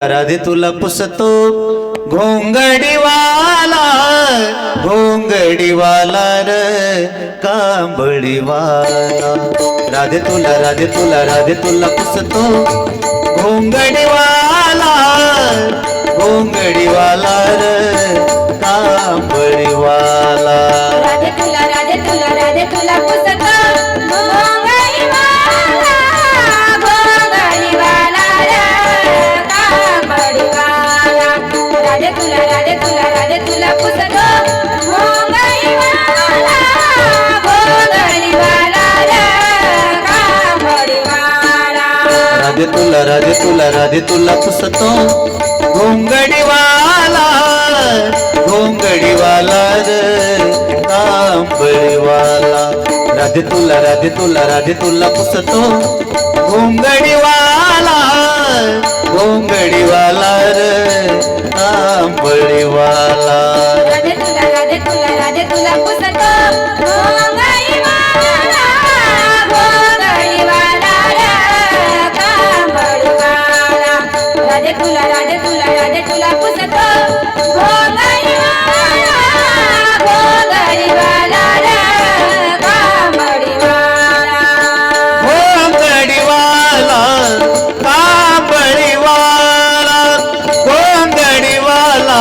राधे तुला पुसतो घोंगडीवाला घोंगडीवाला र कांबळीवाला राधे तुला पुसतो घोंगडीवाला घोंगडीवाला र कांबळीवाला राधे तुला पुसतो घोंगडीवाला घोंगडीवाला रे कांबळीवाला राधे तुला पुसतो घोंगडीवाला घोंगडीवाला रे कांबळीवाला राधे तुला पुसतो घोंगडीवाला घोंगडीवाला र कांबळीवाला राधे तुला पुसतो घोंगडीवाला घोंगडीवाला र कांबळीवाला राधे तुला पुसतो घोंगडीवाला घोंगडीवाला रे कांबळीवाला राधे तुला पुसतो घोंगडीवाला घोंगडीवाला रे कांबळीवाला घोंगडीवाला कांबळीवाला घोंगडीवाला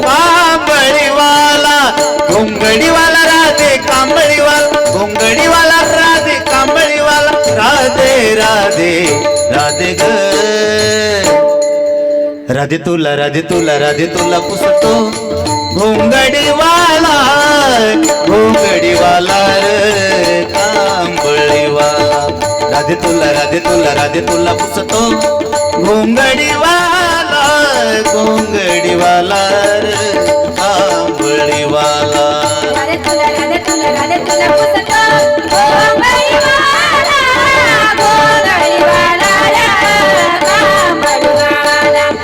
कांबळीवाला घोंगडीवाला राधे कांबळीवाला घोंगडीवाला राधे कांबळीवाला राधे राधे राधे ग राधे तुला पुसतो घोंगडीवाला घोंगडीवाला र कांबळीवाला राधे तुला पुसतो घोंगडीवाला घोंगडीवाला र कांबळीवाला राधे तुला पुसतो घोंगडीवाला घोंगडीवाला रे कांबळीवाला राधे तुला पुसतो घोंगडीवाला घोंगडीवाला रे कांबळीवाला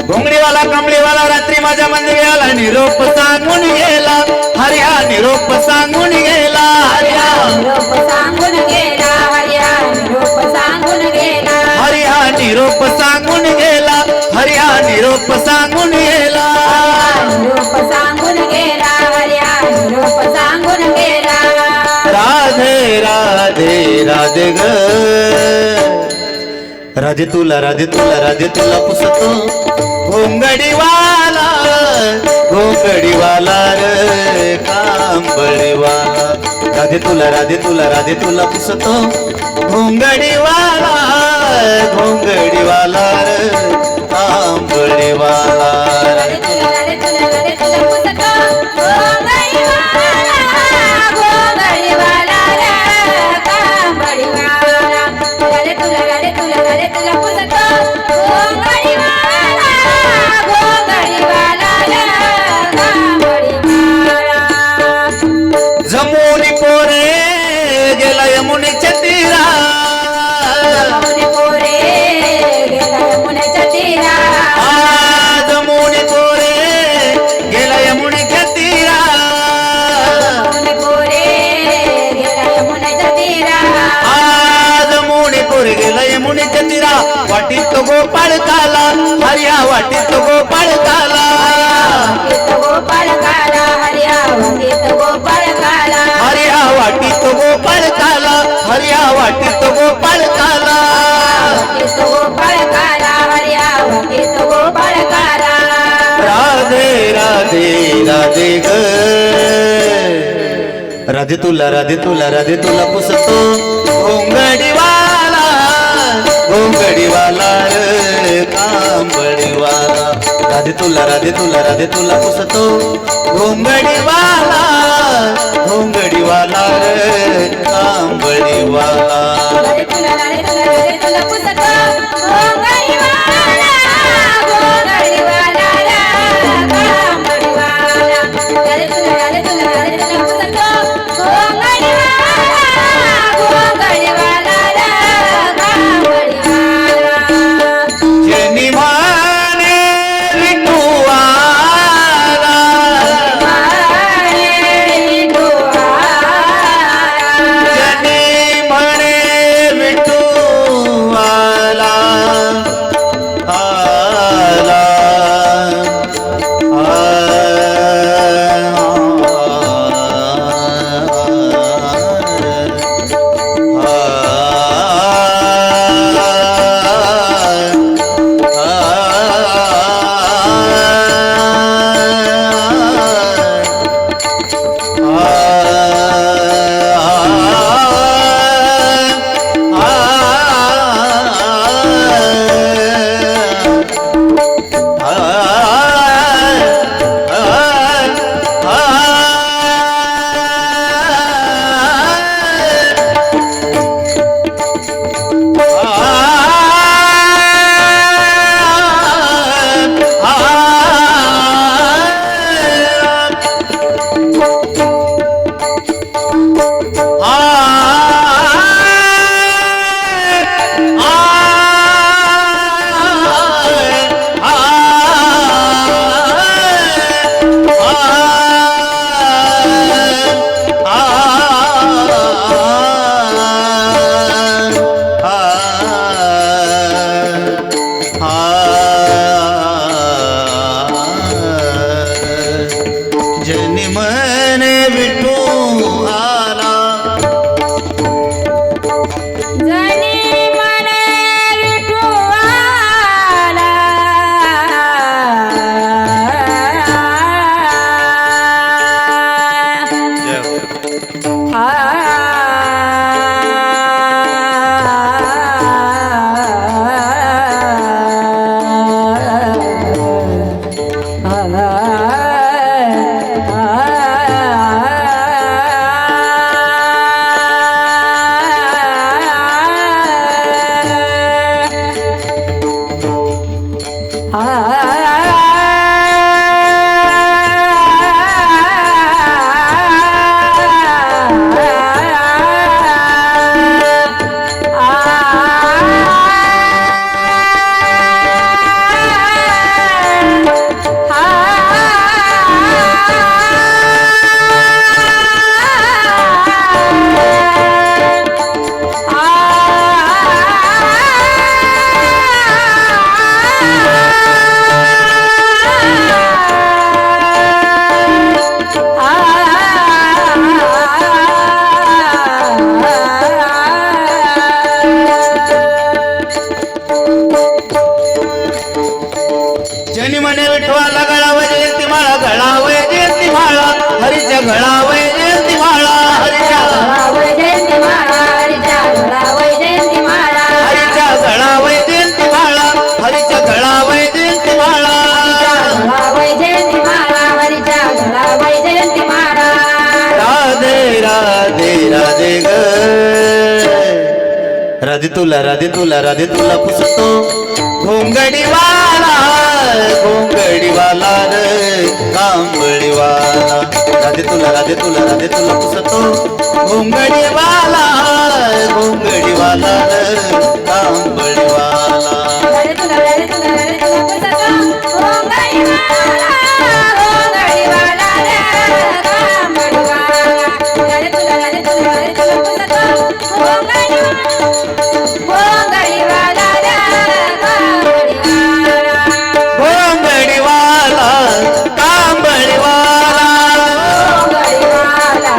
घोंगडीवाला कांबळीवाला रात्री माझ्या मंदिराला निरोप सांगून गेला हरिया निरोप सांगून गेला हरिया निरोप सांगून गेला हरिया निरोप सांगून गेला हरिया निरोप सांगून गेला हरिया निरोप सांगून गेला निरोप सांगून गेला हरिया निरोप सांगून गेला राधे राधे राधे ग राधे तुला पुसतो घोंगडीवाला घोंगडीवाला र कांबळीवाला राधे तुला पुसतो घोंगडीवाला घोंगडीवाला र कांबळीवाला राधे तुला पुसतो घोंगडीवाला घोंगडीवाला रे कांबळीवाला राधे तुला पुसतो घोंगडीवाला घोंगडीवाला रे कांबळीवाला जमुनी पोरे गेला यमुनेच्या तीरा जमुनी पोरे गेला यमुनेच्या तीरा जमुनी पोरे गेला यमुनेच्या तीरा जमुनी पोरे गेला यमुनेच्या तीरा जमुनी पोरे गेला यमुनेच्या तीरा वाटीत तो गोपाळ काला हरिया वाटीत तो गोपाळ काला वाटीत गोपाळ काला हरिया वाटीत गोपाळ काला हरिया वाटीत तो गोपाळ काला हरिया वाटीत तो गोपाळ काला वाटीत गोपाळ काला हरिया वाटीत गोपाळ काला राधे राधे राधे ग राधे तुला पुसतो घोंगडीवाला घोंगडीवाला र कांबळीवाला राधे तुला पुसतो घोंगडीवाला घोंगडीवाला र कांबळीवाला राधे तुला पुसतो घोंगडीवाला घोंगडीवाला रे कांबळीवाला राधे तुला पुसतो घोंगडीवाला घोंगडीवाला रे कांबळीवाला जनी माने रिटुवाला जनी मने विठू आला जनी मने विठू आला जनी मने विठवाला गळावय जयंती माळा गळावय जयंती माळा हरीच्या गळावय जयंती माळा हरीच्या गळावय जयंती माळा हरीच्या गळावय जयंती माळा हरीच्या गळावय जयंती माळा हरीच्या गळावय जयंती माळा गळावय जयंती माळा हरीच्या गळावय जयंती माळा राधे राधे राधे ग राधे तुला राधे तुला राधे तुला पुसतो घोंगडीवाला घोंगडीवाला रे कांबळीवाला राधे तुला राधे तुला राधे तुला पुसतो घोंगडीवाला घोंगडीवाला रे कांबळीवाला रे तुला रे तुला रे तुला पुसतो घोंगडीवाला घोंगडीवाला रे कांबळीवाला रे तुला रे तुला रे तुला पुसतो घोंगडीवाला घोंगडीवाला रे कांबळीवाला घोंगडीवाला कांबळीवाला घोंगडीवाला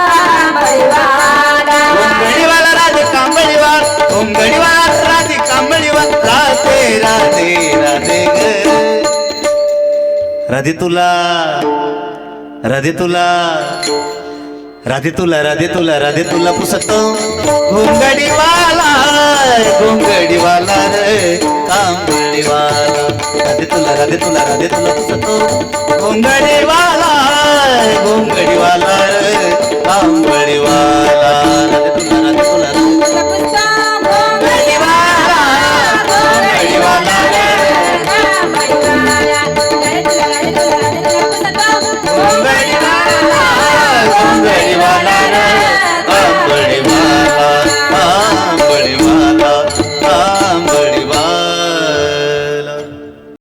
कांबळीवाला घोंगडीवाला राधे कांबळीवाला घोंगडीवाला राधे कांबळीवाला राधे राधे राधे ग राधे तुला राधे तुला राधे तुला राधे तुला राधे तुला पुसतो घोंगडीवाला घोंगडीवाला रे कांबळीवाला राधे तुला राधे तुला राधे तुला पुसतो घोंगडीवाला घोंगडीवाला रे कांबळीवाला राधे तुला